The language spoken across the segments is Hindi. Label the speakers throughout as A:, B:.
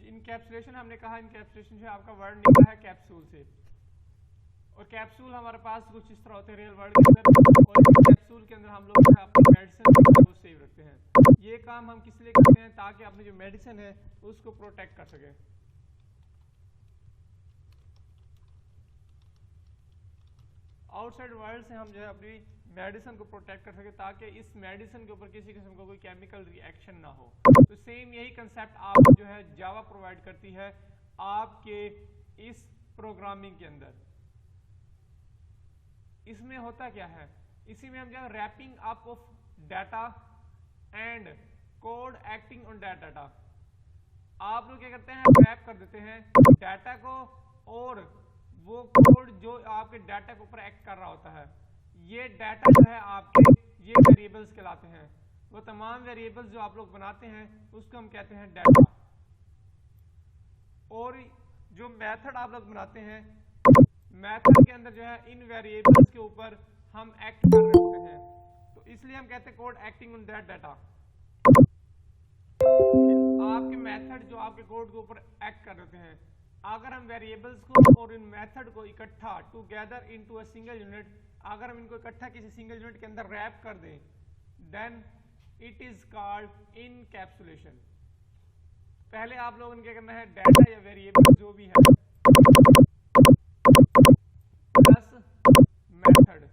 A: इनकैप्सुलेशन हमने कहा, इनकैप्सुलेशन से आपका वर्ड निकला है कैप्सूल से, और कैप्सूल हमारे पास कुछ इस तरह होते हैं रियल वर्ल्ड के अंदर, और इस कैप्सूल के अंदर हम लोग जो है अपनी मेडिसिन को सेव रखते हैं। ये काम हम किस लिए करते हैं? ताकि अपनी जो मेडिसिन है उसको प्रोटेक्ट कर सके। आउटसाइड वर्ल्ड से हम जो है अपनी मेडिसिन को प्रोटेक्ट कर सके, ताकि इस मेडिसिन के ऊपर किसी किस्म का कोई केमिकल रिएक्शन ना हो। तो सेम यही कंसेप्ट आपको जो है जावा प्रोवाइड करती है आपके इस प्रोग्रामिंग के अंदर। इसमें होता क्या है, इसी में हम जो है wrapping up of data and code acting on that data. आप लोग क्या करते हैं, रैप कर देते हैं डाटा को, और वो कोड जो आपके डाटा के ऊपर एक्ट कर रहा होता है, ये डाटा जो है आपके ये वेरिएबल्स कहलाते हैं। वो तमाम वेरिएबल्स जो आप लोग बनाते हैं उसको हम कहते हैं डाटा। और जो मेथड आप लोग बनाते हैं, मेथड के अंदर जो है इन वेरिएबल्स के ऊपर हम एक्ट कर रहे होते हैं, तो इसलिए हम कहते हैं code acting on that data. आपके मेथड जो आपके कोड के ऊपर एक्ट कर रहे हैं, अगर हम वेरिएबल्स को और इन मेथड को इकट्ठा together into a single unit, अगर हम इनको इकट्ठा किसी सिंगल यूनिट के अंदर रैप कर दें, then it is called encapsulation. पहले आप लोगों ने क्या करना है, डाटा या वेरिएबल जो भी है प्लस मेथड,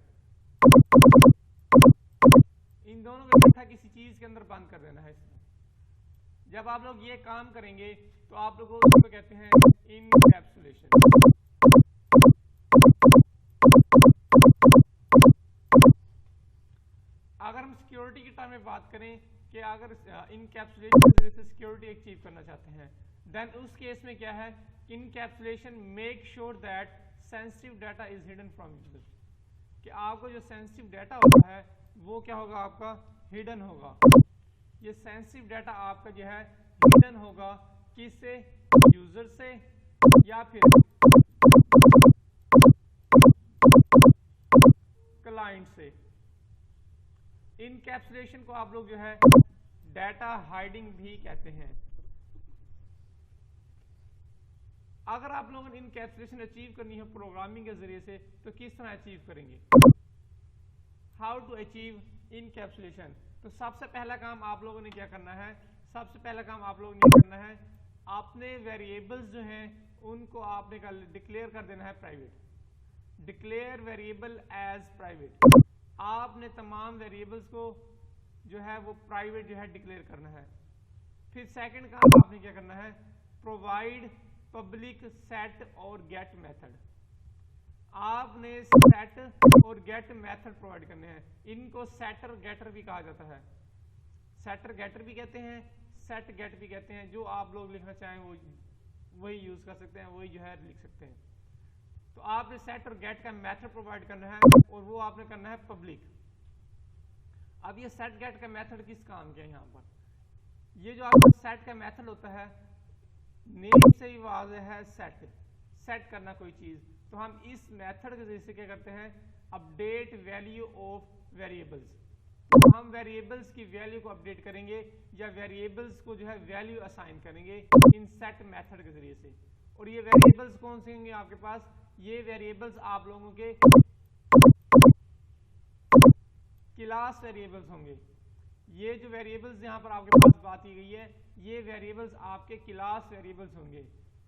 A: इन दोनों को इकट्ठा किसी चीज के अंदर बंद कर देना है। जब आप लोग ये काम करेंगे तो आप लोगों को कहते हैं इनकैप्सुलेशन। अगर हम सिक्योरिटी की टर्म में बात करें कि अगर इनकैप्सुलेशन से सिक्योरिटी अचीव करना चाहते हैं, देन उस केस में क्या है, encapsulation make sure that sensitive data is hidden from user, कि आपको जो सेंसिटिव डाटा होता है वो क्या होगा, आपका हिडन होगा। ये सेंसिटिव डाटा आपका जो है हिडन होगा, किससे, यूजर से या फिर क्लाइंट से। इनकैप्सुलेशन को आप लोग जो है डाटा हाइडिंग भी कहते हैं। अगर आप लोगों ने इनकैप्सुलेशन अचीव करनी है प्रोग्रामिंग के जरिए से, तो किस तरह अचीव करेंगे, हाउ टू अचीव इनकैप्सुलेशन? तो सबसे पहला काम आप लोगों ने क्या करना है, सबसे पहला काम आप लोगों ने करना है, अपने वेरिएबल्स जो हैं उनको आपने डिक्लेयर कर देना है private. Declare variable as private. आपने तमाम वेरिएबल्स को जो है वो प्राइवेट जो है डिक्लेयर करना है। फिर सेकंड काम आपने क्या करना है, प्रोवाइड पब्लिक सेट और गेट मेथड। आपने सेट और गेट मेथड प्रोवाइड करने हैं। इनको सेटर गेटर भी कहा जाता है, सेटर गेटर भी कहते हैं, सेट गेट भी कहते हैं। जो आप लोग लिखना चाहें वो वही यूज कर सकते हैं, वही जो है लिख सकते हैं। तो आपने सेट और गेट का मेथड प्रोवाइड करना है, और वो आपने करना है पब्लिक। अब ये सेट गेट का मेथड किस काम के है, यहाँ पर ये जो आपका सेट का मेथड होता है, नेम से ही वाज़ेह है सेट, सेट करना कोई चीज। तो हम इस मेथड के जरिए से क्या करते हैं, अपडेट वैल्यू ऑफ वेरिएबल्स। तो हम वेरिएबल्स की वैल्यू को अपडेट करेंगे या वेरिएबल्स को जो है वैल्यू असाइन करेंगे इन सेट मेथड के जरिए से। और ये वेरिएबल्स कौन से होंगे आपके पास, ये वेरिएबल्स आप लोगों के क्लास वेरिएबल्स होंगे। ये जो वेरिएबल्स यहाँ पर आपके पास बात की गई है, ये वेरिएबल्स आपके क्लास वेरिएबल्स होंगे,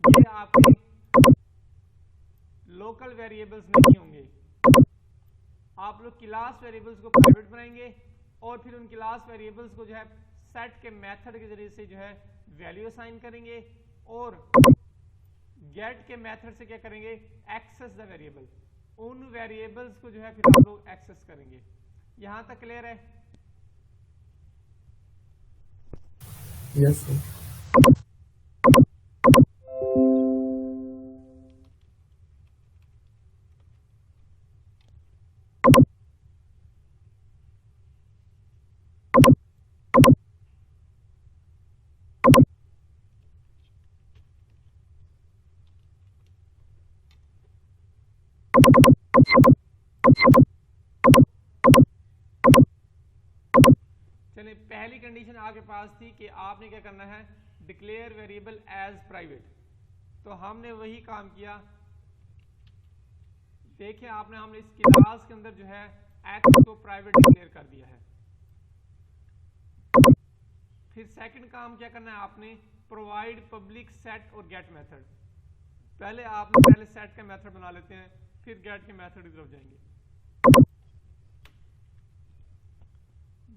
A: ये आपके लोकल वेरिएबल्स नहीं होंगे। आप लोग क्लास वेरिएबल्स को प्राइवेट बनाएंगे और फिर उन क्लास वेरिएबल्स को जो है सेट के मेथड के जरिए से जो है वैल्यू असाइन करेंगे, और गेट के मेथड से क्या करेंगे, एक्सेस द वेरिएबल। उन वेरिएबल्स को जो है फिर आप लोग एक्सेस करेंगे। यहां तक क्लियर है?
B: Yes sir.
A: चलिए पहली कंडीशन आपके पास थी कि आपने क्या करना है, डिक्लेयर वेरिएबल एज प्राइवेट। तो हमने वही काम किया। देखिए हमने इस क्लास के अंदर जो है एक्स को प्राइवेट डिक्लेयर कर दिया है। फिर सेकंड काम क्या करना है आपने, प्रोवाइड पब्लिक सेट और गेट मेथड। पहले सेट का मेथड बना लेते हैं, फिर गेट के मेथड की तरफ जाएंगे।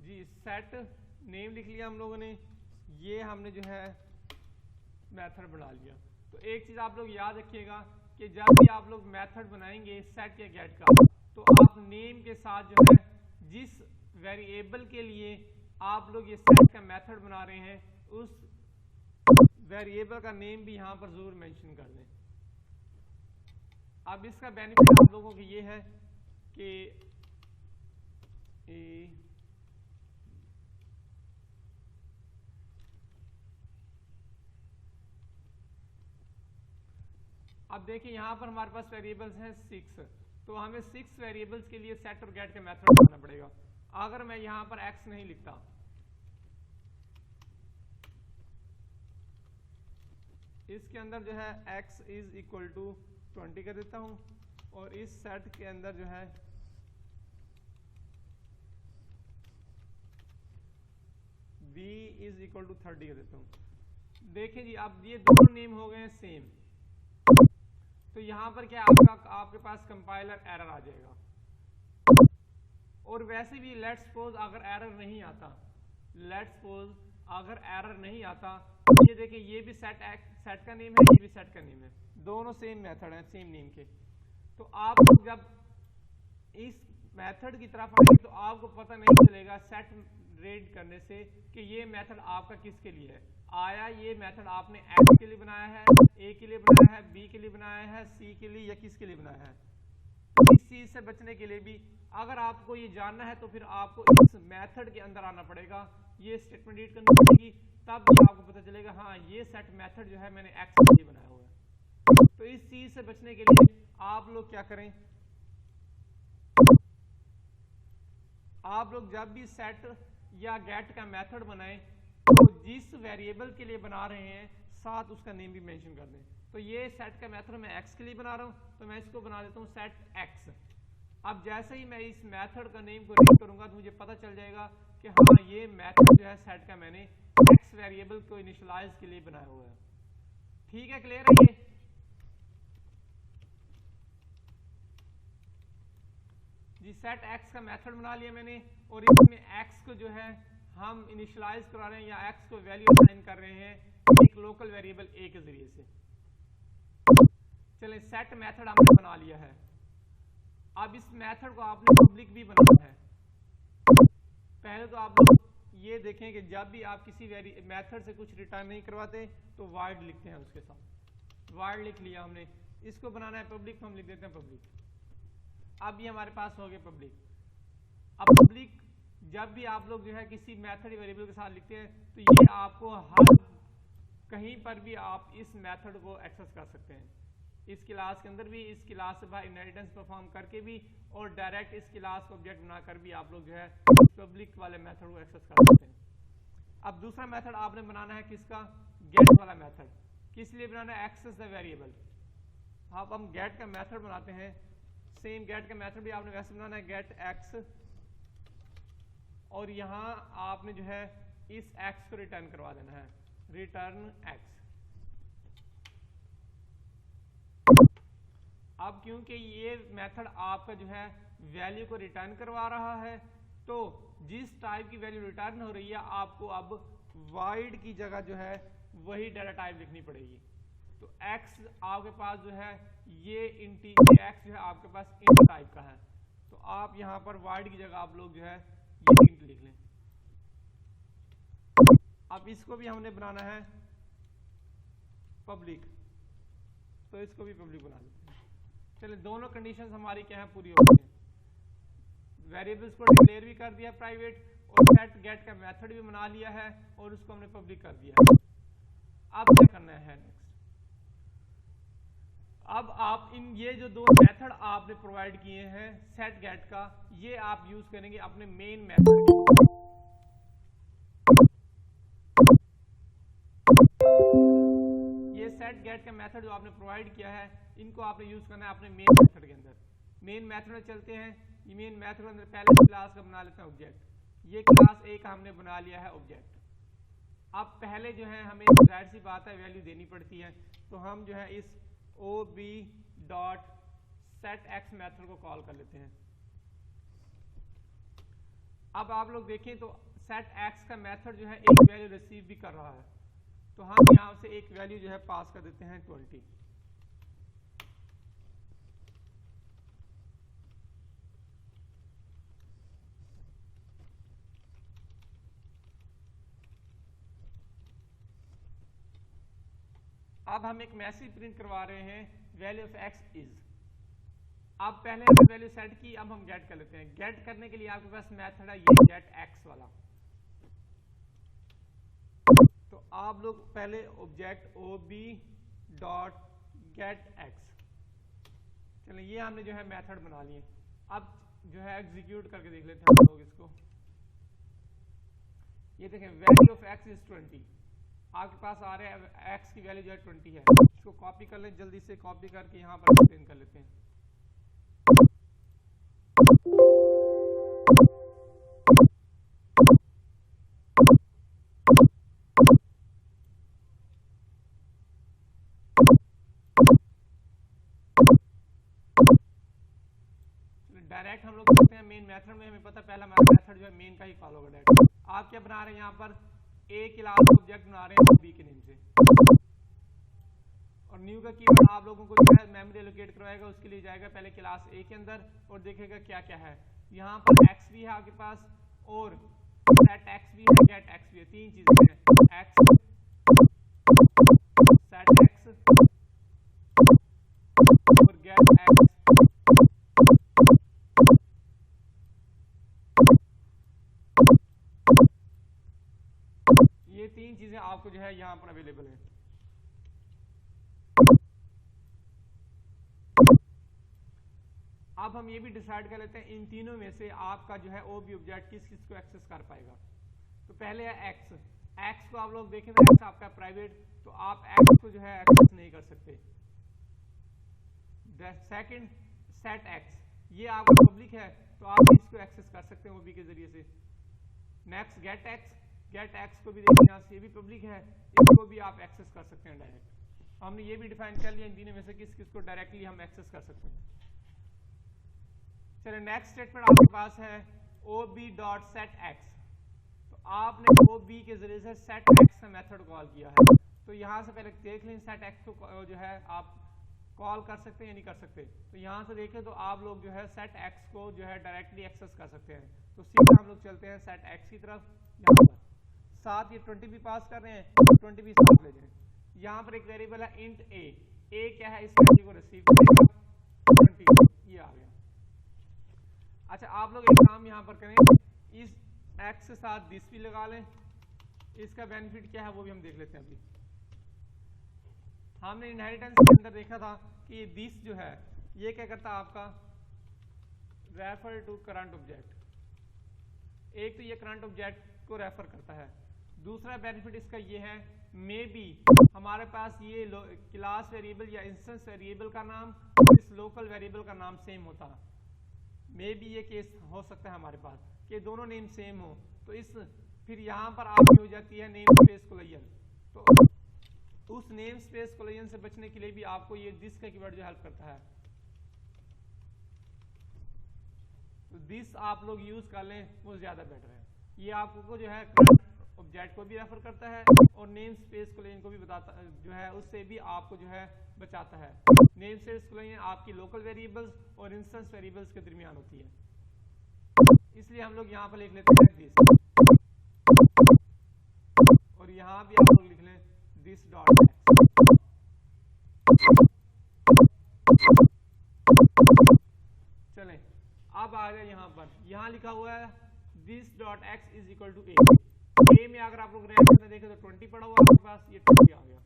A: जी सेट नेम लिख लिया हम लोगों ने, ये हमने जो है मेथड बना लिया। तो एक चीज आप लोग याद रखिएगा कि जब भी आप लोग मेथड बनाएंगे सेट या गेट का, तो आप नेम के साथ जो है जिस वेरिएबल के लिए आप लोग ये सेट का मेथड बना रहे हैं उस वेरिएबल का नेम भी यहां पर जरूर मेंशन कर दें। अब इसका बेनिफिट आप लोगों को ये है कि अब देखिए यहां पर हमारे पास वेरिएबल्स हैं 6, तो हमें 6 वेरिएबल्स के लिए सेट और गेट का मेथड बनाना पड़ेगा। अगर मैं यहां पर x नहीं लिखता, इसके अंदर जो है x इज इक्वल टू 20 कर देता हूं, और इस सेट के अंदर जो है b इज इक्वल टू 30 कर देता हूं। देखिए जी अब ये दोनों नेम हो गए हैं सेम, तो यहां पर क्या आपके पास कंपाइलर एरर आ जाएगा। और वैसे भी लेट्स सपोज अगर एरर नहीं आता, ये देखिए ये भी सेट का नेम है, ये भी सेट का नेम है, दोनों सेम मेथड है सेम नेम के। तो आप जब इस मेथड की तरफ आएंगे तो आपको पता नहीं चलेगा सेट रीड करने से कि ये मेथड आपका किसके लिए है। आया ये मेथड आपने एक्स के लिए बनाया है, ए के लिए बनाया है, बी के लिए बनाया है, सी के लिए, या किसके लिए बनाया है। इस चीज से बचने के लिए भी अगर आपको ये जानना है तो फिर आपको इस मेथड के अंदर आना पड़ेगा, ये स्टेटमेंट रीड करनी पड़ेगी, तब भी आपको पता चलेगा हाँ ये सेट मेथड जो है मैंने एक्स के लिए बनाया हुआ है। तो इस चीज से बचने के लिए आप लोग क्या करें, आप लोग जब भी सेट या गेट का मेथड बनाएं तो जिस वेरिएबल के लिए बना रहे हैं साथ उसका नेम भी मेंशन कर दें। तो ये सेट का मेथड मैं एक्स के लिए बना रहा हूं, तो मैं इसको बना देता हूं सेट एक्स। अब जैसे ही मैं इस मेथड का नेम को रीड करूंगा तो मुझे पता चल जाएगा कि हाँ ये मेथड जो है सेट का मैंने एक्स वेरिएबल को इनिशियलाइज के लिए बनाया हुआ है। ठीक है, क्लियर है ये? जी सेट एक्स का मेथड बना लिया मैंने, और इसमें एक्स को जो है हम इनिशियलाइज करा रहे हैं या एक्स को वैल्यू असाइन कर रहे हैं एक लोकल वेरिएबल ए के जरिए से। चलिए सेट मेथड हमने बना लिया है। अब इस मेथड को आपने पब्लिक भी बनाना है। पहले तो आप लोग ये देखें कि जब भी आप किसी मेथड से कुछ रिटर्न नहीं करवाते तो वाइड लिखते हैं, उसके साथ वाइड लिख लिया हमने। इसको बनाना है पब्लिक, तो हम लिख देते हैं पब्लिक। अब ये हमारे पास हो गया पब्लिक। अब पब्लिक जब भी आप लोग जो है किसी मेथड वेरिएबल के साथ लिखते हैं तो ये आपको हर कहीं पर भी आप इस मेथड को एक्सेस कर सकते हैं, इस क्लास के अंदर भी, इस क्लास से बाहर इनहेरिटेंस परफॉर्म करके भी, और डायरेक्ट इस क्लास को ऑब्जेक्ट बनाकर भी आप लोग जो है पब्लिक वाले मेथड को एक्सेस कर सकते हैं। अब दूसरा मेथड आपने बनाना है किसका, गेट वाला मेथड। किस लिए बनाना है, एक्सेस द वेरिएबल। अब हम गेट का मेथड बनाते हैं, सेम गेट का मेथड भी आपने वैसे बनाना है, गेट एक्स, और यहां आपने जो है इस एक्स को रिटर्न करवा देना है, रिटर्न एक्स। अब क्योंकि ये मेथड आपका जो है वैल्यू को रिटर्न करवा रहा है, तो जिस टाइप की वैल्यू रिटर्न हो रही है आपको अब वाइड की जगह जो है वही डाटा टाइप लिखनी पड़ेगी। तो x आपके पास जो है ये x जो है आपके पास इंट टाइप का है, तो आप यहां पर वाइड की जगह आप लोग जो है ये इंट लिख लें। अब इसको भी हमने बनाना है पब्लिक, तो इसको भी पब्लिक बना देते हैं। चलिए दोनों कंडीशंस हमारी क्या है, पूरी हो गई है। वेरिएबल्स को डिक्लेयर भी कर दिया प्राइवेट, और सेट गेट का मेथड भी बना लिया है, और उसको हमने पब्लिक कर दिया है। अब क्या करना है नेक्स्ट, अब आप ये जो दो मेथड आपने प्रोवाइड किए हैं सेट गेट का, ये आप यूज करेंगे अपने मेन मेथड के। गेट का मेथड जो आपने प्रोवाइड किया है, इनको आपने यूज करना है अपने मेन मेथड के अंदर। मेन मेथड में चलते हैं। ये मेन मेथड के अंदर पहले क्लास का बना लेते हैं ऑब्जेक्ट। ये क्लास ए का हमने बना लिया है ऑब्जेक्ट। अब पहले जो है हमें जाहिर सी बात है वैल्यू देनी पड़ती है, तो हम जो है इस ob.setX मेथड को कॉल कर लेते हैं। अब आप लोग देखें तो setX का मेथड जो है एक वैल्यू रिसीव भी कर रहा है, तो हम यहां से एक वैल्यू जो है पास कर देते हैं 20। अब हम एक मैसेज प्रिंट करवा रहे हैं, वैल्यू ऑफ x इज। अब पहले हमने वैल्यू सेट की, अब हम गेट कर लेते हैं। गेट करने के लिए आपके पास मेथड है ये गेट x वाला। तो आप लोग पहले ऑब्जेक्ट ob.getX, चलिए ये हमने जो है मेथड बना लिए। अब जो है एग्जीक्यूट करके देख लेते हैं हम लोग इसको। ये देखें वैल्यू ऑफ x इज 20, आपके पास आ रहा है x की वैल्यू जो है 20 है। इसको कॉपी कर लें, जल्दी से कॉपी करके यहाँ पर प्रिंट कर लेते हैं। डायरेक्ट हम लोग करते हैं मेन मेथड में, हमें पता पहला हमारा मेथड जो है मेन का ही फॉलो होगा डायरेक्ट। आप क्या बना रहे हैं यहाँ पर ए क्लास ऑब्जेक्ट बना रहे हैं बी के नेम से, और न्यू का कीवर्ड आप लोगों को जो है मेमोरी एलोकेट करवाएगा, उसके लिए जाएगा पहले क्लास ए के अंदर और देखेगा क्या क्या है। यहाँ पर x भी है आपके पास और setX भी है, getX भी है, तीन चीजें हैं x setX और getX। ये तीन चीजें आपको जो है यहाँ पर अवेलेबल है। अब हम ये भी डिसाइड कर लेते हैं इन तीनों में से आपका जो है OB ऑब्जेक्ट किस किस को एक्सेस कर पाएगा। तो पहले है x को आप लोग देखें तो x आपका प्राइवेट, तो आप x को जो है एक्सेस नहीं कर सकते। सेकंड setX, ये आपका पब्लिक है, तो आप इसको एक्सेस कर सकते हैं OB के जरिए से। नेक्स्ट getX को भी देखिए यहाँ से, ये भी पब्लिक है, इसको भी आप एक्सेस कर सकते हैं डायरेक्ट। हमने ये भी डिफाइन कर लिया इन तीनों में से किस किस को डायरेक्टली हम एक्सेस कर सकते हैं। चलिए नेक्स्ट स्टेटमेंट आपके पास है ob.setX। तो आपने OB के जरिए से setX का मेथड कॉल किया है, तो यहाँ से पहले देख लें setX को जो है आप कॉल कर सकते हैं या नहीं कर सकते। तो यहाँ से देखें तो आप लोग जो है setX को जो है डायरेक्टली एक्सेस कर सकते हैं। तो सीधा हम लोग चलते हैं setX की तरफ। यहाँ पर साथ ये 20 भी पास कर रहे हैं, 20 भी साथ ले जाएं। यहाँ पर एक वेरिएबल है int a क्या है, इस वैल्यू को रिसीव करेगा 20, ये आ गया। अच्छा आप लोग एक काम यहाँ पर करें, इस x के साथ दिस भी लगा लें, इसका बेनिफिट क्या है वो भी हम देख लेते हैं। अभी हमने इनहेरिटेंस के अंदर देखा था कि दिस जो है ये क्या करता है आपका रेफर टू करंट ऑब्जेक्ट। एक तो ये करंट ऑब्जेक्ट को रेफर करता है, दूसरा बेनिफिट इसका ये है मे बी हमारे पास ये क्लास वेरिएबल या इंस्टेंस वेरिएबल का नाम और इस लोकल वेरिएबल का नाम सेम होता। मे बी ये केस हो सकता है हमारे पास कि दोनों नेम सेम हो, तो इस फिर यहाँ पर आपकी हो जाती है नेम स्पेस कोलोजन। तो उस नेम स्पेस कोलोजन से बचने के लिए भी आपको ये दिस का कीवर्ड जो हेल्प करता है। तो दिस आप लोग यूज कर लें वो ज्यादा बेटर है। ये आपको जो है करंट ऑब्जेक्ट को भी रेफर करता है और नेम स्पेस कोलोजन को भी बताता जो है, उससे भी आपको जो है बचाता है। नेम स्पेस कोलोजन आपकी लोकल वेरिएबल्स और इंस्टेंस वेरिएबल्स के दरमियान होती है, इसलिए हम लोग यहाँ पर लिख लेते हैं दिस, और यहाँ भी आप लोग लिख लें दिस डॉट एक्स। चलें अब आ गए यहाँ पर, यहाँ लिखा हुआ है this dot X is equal to A में अगर आप लोग रेफरेंस में देखें तो 20 पड़ा हुआ आपके पास, ये 20 आ गया।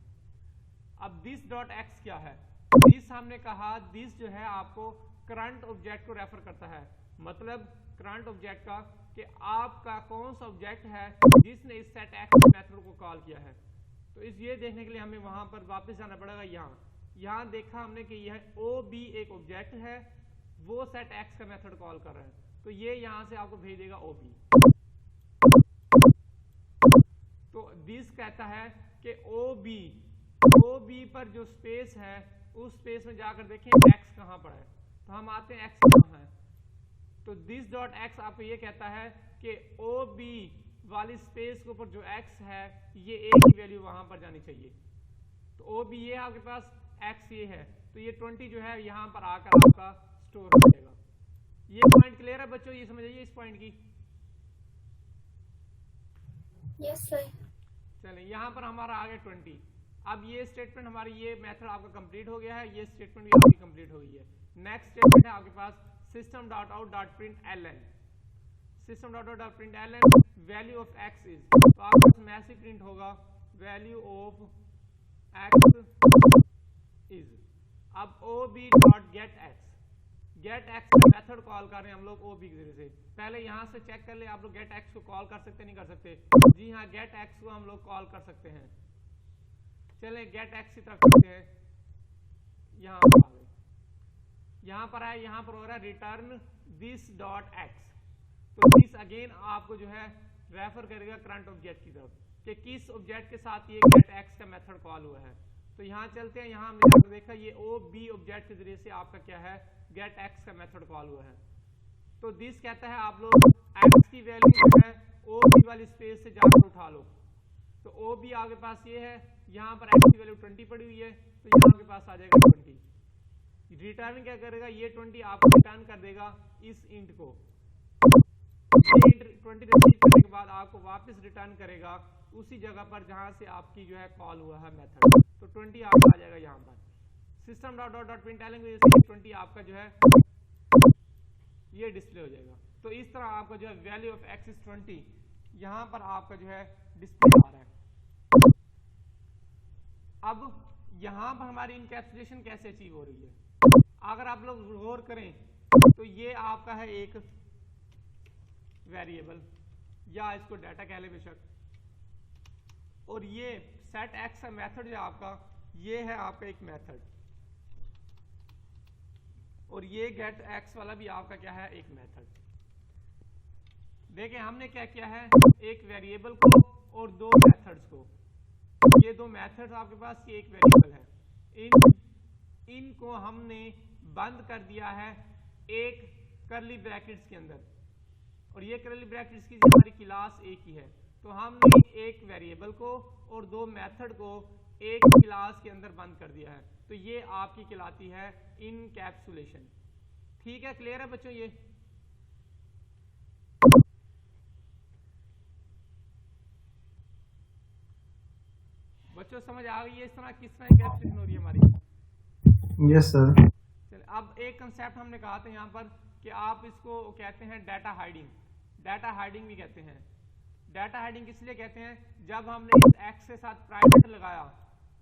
A: अब दिस डॉट एक्स क्या है, दिस हमने कहा दिस जो है आपको करंट ऑब्जेक्ट को रेफर करता है, मतलब करंट ऑब्जेक्ट का कि आपका कौन सा ऑब्जेक्ट है जिसने इस सेट एक्स मेथड को कॉल किया है। तो इस ये देखने के लिए हमें वहां पर वापस जाना पड़ेगा। यहाँ देखा हमने कि यह ओ बी एक ऑब्जेक्ट है, वो सेट एक्स का मेथड कॉल कर रहा है, तो ये यहां से आपको भेज देगा ओ बी। तो दिस कहता है कि ओ बी पर जो स्पेस है उस स्पेस में जाकर देखें एक्स कहां पर है, तो हम आते हैं एक्स कहां है, तो दिस डॉट एक्स आपको ये कहता है कि ओ बी वाली स्पेस के ऊपर जो एक्स है ये एक ही वैल्यू वहां पर जानी चाहिए। तो ओ बी ये आपके पास एक्स ये है, तो ये 20 जो है यहां पर आकर आपका स्टोर हो जाएगा। ये पॉइंट क्लियर है बच्चों, ये समझिए इस पॉइंट की।
C: Yes sir.
A: चलें यहां पर हमारा आ गया 20। अब ये स्टेटमेंट हमारी ये मेथड आपका कंप्लीट हो गया है, ये स्टेटमेंट भी आपकी कंप्लीट हो गई है। नेक्स्ट स्टेटमेंट है आपके पास system dot out dot print L N. System dot out dot print L N value of X is, तो आपके पास मैसेज प्रिंट होगा वैल्यू ऑफ एक्स इज। अब O B dot get X का मेथड कॉल कर रहे हैं हम लोग ओ बी के जरिए से। पहले यहां से चेक कर ले आप लोग गेट एक्स को कॉल कर सकते नहीं कर सकते? जी हाँ, गेट एक्स को हम लोग कॉल कर सकते हैं। चलें गेट एक्स की तरफ चलते हैं। यहाँ पर आ गए, यहाँ पर है, यहाँ पर हो रहा है रिटर्न दिस डॉट एक्स। तो दिस अगेन आपको जो है रेफर करेगा करंट ऑब्जेक्ट की तरफ कि किस ऑब्जेक्ट के साथ ये गेट एक्स का मेथड कॉल हुआ है। तो यहाँ चलते हैं, यहाँ हमने आपको देखा ये ओ बी ऑब्जेक्ट के जरिए से आपका क्या है गेट एक्स का मेथड कॉल हुआ है। तो दिस कहता है आप लोग एक्स की वैल्यू जो है ओ बी वाली स्पेस से जाकर उठा लो। तो ओ बी आपके पास ये है, यहाँ पर एक्स की वैल्यू 20 पड़ी हुई है, तो यहाँ आपके पास आ जाएगा 20। रिटर्न क्या करेगा, ये 20 आपको रिटर्न कर देगा इस इंट को। ये इंट 20 रिसीव करने के बाद आपको वापस रिटर्न करेगा उसी जगह पर जहां से आपकी जो है कॉल हुआ है मेथड। तो 20 आपका आ जाएगा यहाँ पर। System dot dot dot print L 20 आपका जो है ये डिस्प्ले हो जाएगा। तो इस तरह आपका जो है वैल्यू ऑफ एक्स इज 20 यहाँ पर आपका जो है डिस्प्ले आ रहा है। अब यहाँ पर हमारी इनकैप्सुलेशन कैसे अचीव हो रही है, अगर आप लोग गौर करें तो ये आपका है एक वेरिएबल या इसको डाटा कह ले बेशक, और ये सेट एक्स का मेथड जो आपका ये है आपका एक मेथड, और ये गेट एक्स वाला भी आपका क्या है एक मेथड। देखिए हमने क्या किया है, एक वेरिएबल को और दो मेथड्स को, ये दो मेथड्स आपके पास, ये एक वेरिएबल है, इनको हमने बंद कर दिया है एक करली ब्रैकेट्स के अंदर, और ये करली ब्रैकेट्स की हमारी क्लास एक ही है। तो हमने एक वेरिएबल को और दो मेथड को एक क्लास के अंदर बंद कर दिया है, तो ये आपकी कहलाती है इनकैप्सुलेशन। ठीक है, क्लियर है बच्चों? ये बच्चों समझ आ गई है इस तरह किस तरह इनकैप्सुलेशन हो रही है हमारी?
B: Yes sir.
A: चलिए अब एक कंसेप्ट हमने कहा था यहाँ पर कि आप इसको कहते हैं डाटा हाइडिंग। डाटा हाइडिंग भी कहते हैं। डाटा हाइडिंग किस लिए कहते हैं, जब हमने इस एक्स के साथ प्राइवेट लगाया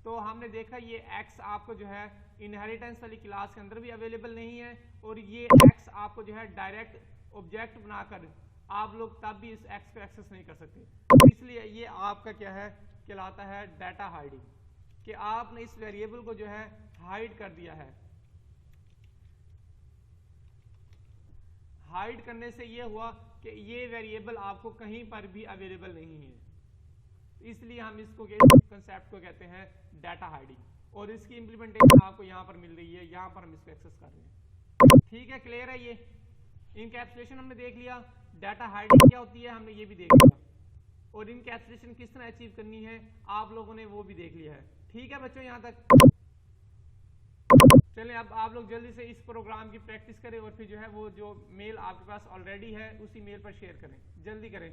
A: तो हमने देखा ये एक्स आपको जो है इनहेरिटेंस वाली क्लास के अंदर भी अवेलेबल नहीं है, और ये एक्स आपको जो है डायरेक्ट ऑब्जेक्ट बनाकर आप लोग तब भी इस एक्स को एक्सेस नहीं कर सकते। इसलिए ये आपका क्या है कहलाता है डाटा हाइडिंग, कि आपने इस वेरिएबल को जो है हाइड कर दिया है। हाइड करने से ये हुआ कि ये वेरिएबल आपको कहीं पर भी अवेलेबल नहीं है, इसलिए हम इसको कंसेप्ट को कहते हैं डाटा हाइडिंग, और इसकी इंप्लीमेंटेशन आपको यहाँ पर मिल रही है, यहाँ पर हम इसको एक्सेस कर रहे हैं। ठीक है, क्लियर है? ये इनकैप्सुलेशन हमने देख लिया, डाटा हाइडिंग क्या होती है हमने ये भी देख लिया, और इनकैप्सुलेशन किस तरह अचीव करनी है आप लोगों ने वो भी देख लिया है। ठीक है बच्चों, यहाँ तक चलें। अब आप लोग जल्दी से इस प्रोग्राम की प्रैक्टिस करें, और फिर जो है वो जो मेल आपके पास ऑलरेडी है उसी मेल पर शेयर करें, जल्दी करें।